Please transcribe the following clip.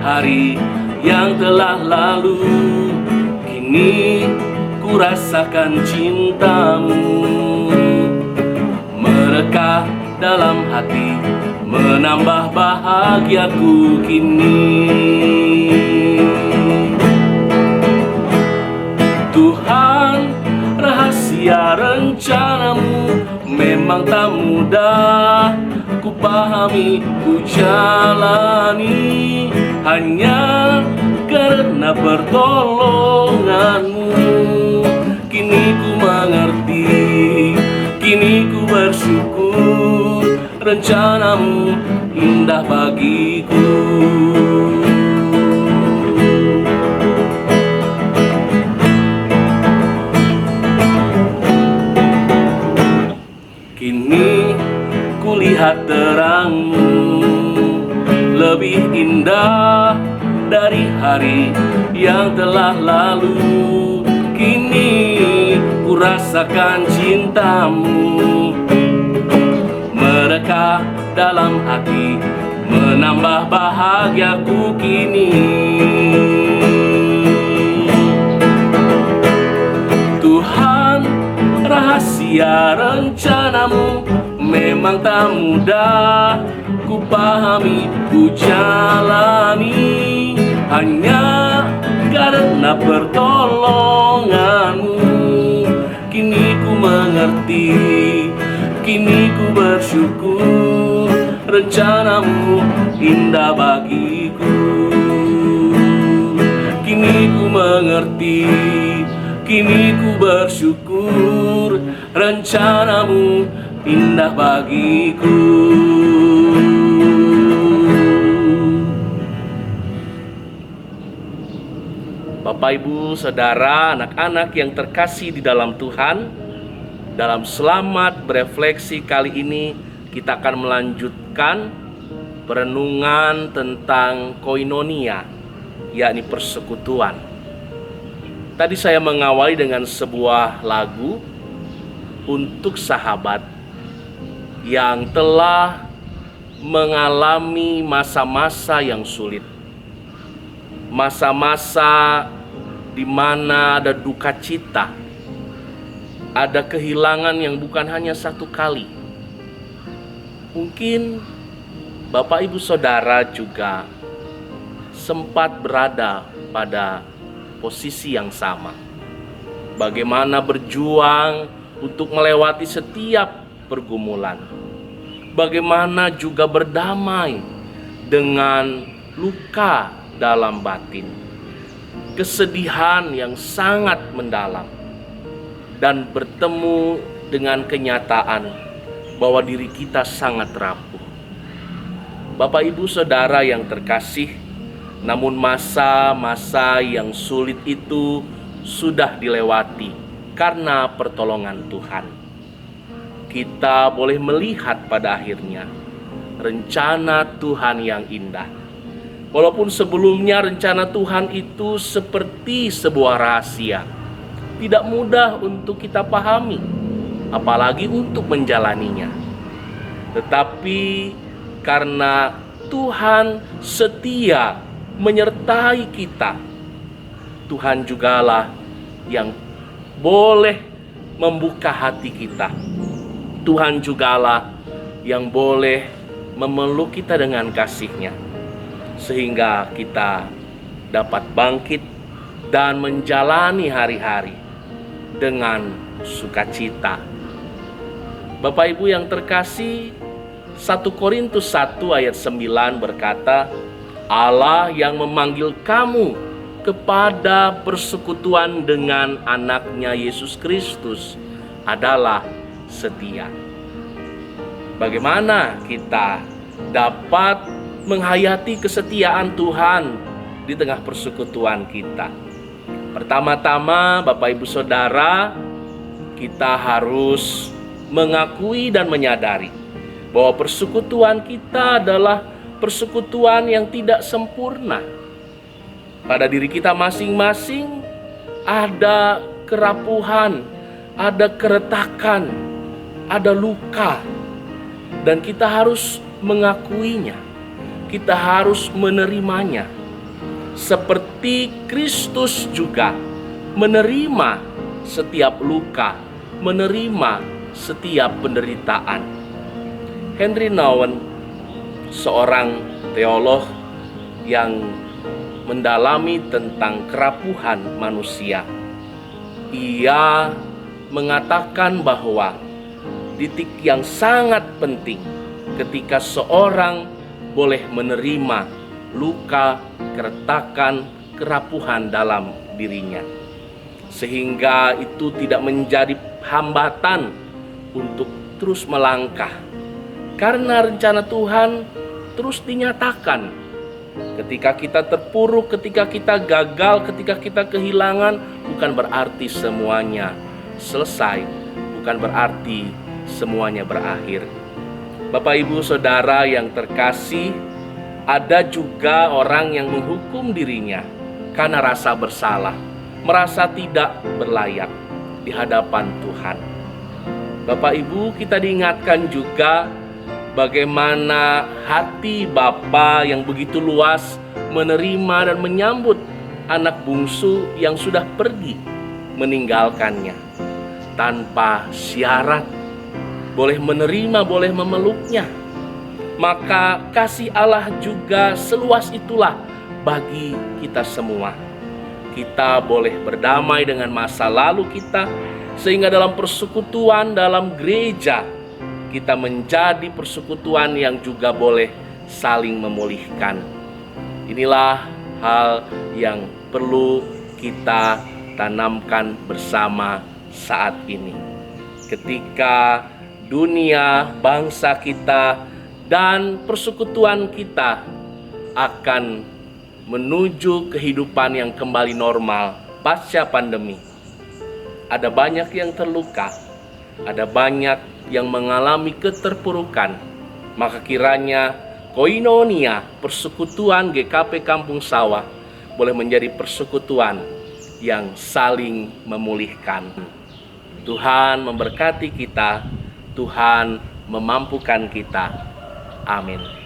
hari yang telah lalu. Kini ku rasakan cintamu merekah dalam hati, menambah bahagiaku kini. Tuhan, rahasia rencanamu memang tak mudah ku pahami, ku jalani, hanya karena pertolonganmu. Kini ku mengerti, kini ku bersyukur, rencanamu indah bagiku. Kini kulihat terangmu lebih indah dari hari yang telah lalu. Kini ku rasakan cintamu merekah dalam hati, menambah bahagiaku kini. Tuhan, rahasia rencanamu memang tak mudah ku pahami, ku jalani, hanya karena pertolonganmu. Kini ku mengerti, kini ku bersyukur, rencanamu indah bagiku. Kini ku mengerti, kini ku bersyukur, rencanamu indah bagiku. Bapak, Ibu, Saudara, anak-anak yang terkasih di dalam Tuhan, dalam Selamat Berefleksi kali ini kita akan melanjutkan perenungan tentang koinonia, yakni persekutuan. Tadi saya mengawali dengan sebuah lagu untuk sahabat yang telah mengalami masa-masa yang sulit, masa-masa di mana ada duka cita, ada kehilangan yang bukan hanya satu kali. Mungkin Bapak, Ibu, Saudara juga sempat berada pada posisi yang sama. Bagaimana berjuang untuk melewati setiap pergumulan. Bagaimana juga berdamai dengan luka dalam batin, kesedihan yang sangat mendalam, dan bertemu dengan kenyataan bahwa diri kita sangat rapuh. Bapak, Ibu, Saudara yang terkasih, namun masa-masa yang sulit itu sudah dilewati karena pertolongan Tuhan. Kita boleh melihat pada akhirnya rencana Tuhan yang indah. Walaupun sebelumnya rencana Tuhan itu seperti sebuah rahasia, tidak mudah untuk kita pahami, apalagi untuk menjalaninya. Tetapi karena Tuhan setia menyertai kita, Tuhan jugalah yang boleh membuka hati kita. Tuhan jugalah yang boleh memeluk kita dengan kasih-Nya, sehingga kita dapat bangkit dan menjalani hari-hari dengan sukacita. Bapak, Ibu yang terkasih, 1 Korintus 1 ayat 9 berkata, Allah yang memanggil kamu kepada persekutuan dengan anaknya Yesus Kristus adalah setia. Bagaimana kita dapat menghayati kesetiaan Tuhan di tengah persekutuan kita? Pertama-tama, Bapak, Ibu, Saudara, kita harus mengakui dan menyadari bahwa persekutuan kita adalah persekutuan yang tidak sempurna. Pada diri kita masing-masing ada kerapuhan, ada keretakan, ada luka, dan kita harus mengakuinya. Kita harus menerimanya. seperti Kristus juga menerima setiap luka, menerima setiap penderitaan. Henry Nouwen, seorang teolog yang mendalami tentang kerapuhan manusia, ia mengatakan bahwa titik yang sangat penting ketika seorang boleh menerima luka, keretakan, kerapuhan dalam dirinya, sehingga itu tidak menjadi hambatan untuk terus melangkah, karena rencana Tuhan terus dinyatakan. Ketika kita terpuruk, ketika kita gagal, ketika kita kehilangan, bukan berarti semuanya selesai, bukan berarti semuanya berakhir. Bapak, Ibu, Saudara yang terkasih, ada juga orang yang menghukum dirinya karena rasa bersalah, merasa tidak berlayak di hadapan Tuhan. Bapak, Ibu, kita diingatkan juga bagaimana hati Bapa yang begitu luas menerima dan menyambut anak bungsu yang sudah pergi meninggalkannya tanpa syarat, boleh menerima, boleh memeluknya. Maka kasih Allah juga seluas itulah bagi kita semua. Kita boleh berdamai dengan masa lalu kita, sehingga dalam persekutuan dalam gereja kita menjadi persekutuan yang juga boleh saling memulihkan. Inilah hal yang perlu kita tanamkan bersama saat ini. Ketika dunia, bangsa kita, dan persekutuan kita akan menuju kehidupan yang kembali normal pasca pandemi. Ada banyak yang terluka, ada banyak yang mengalami keterpurukan. Maka kiranya koinonia, persekutuan GKP Kampung Sawah, boleh menjadi persekutuan yang saling memulihkan. Tuhan memberkati kita, Tuhan memampukan kita. Amin.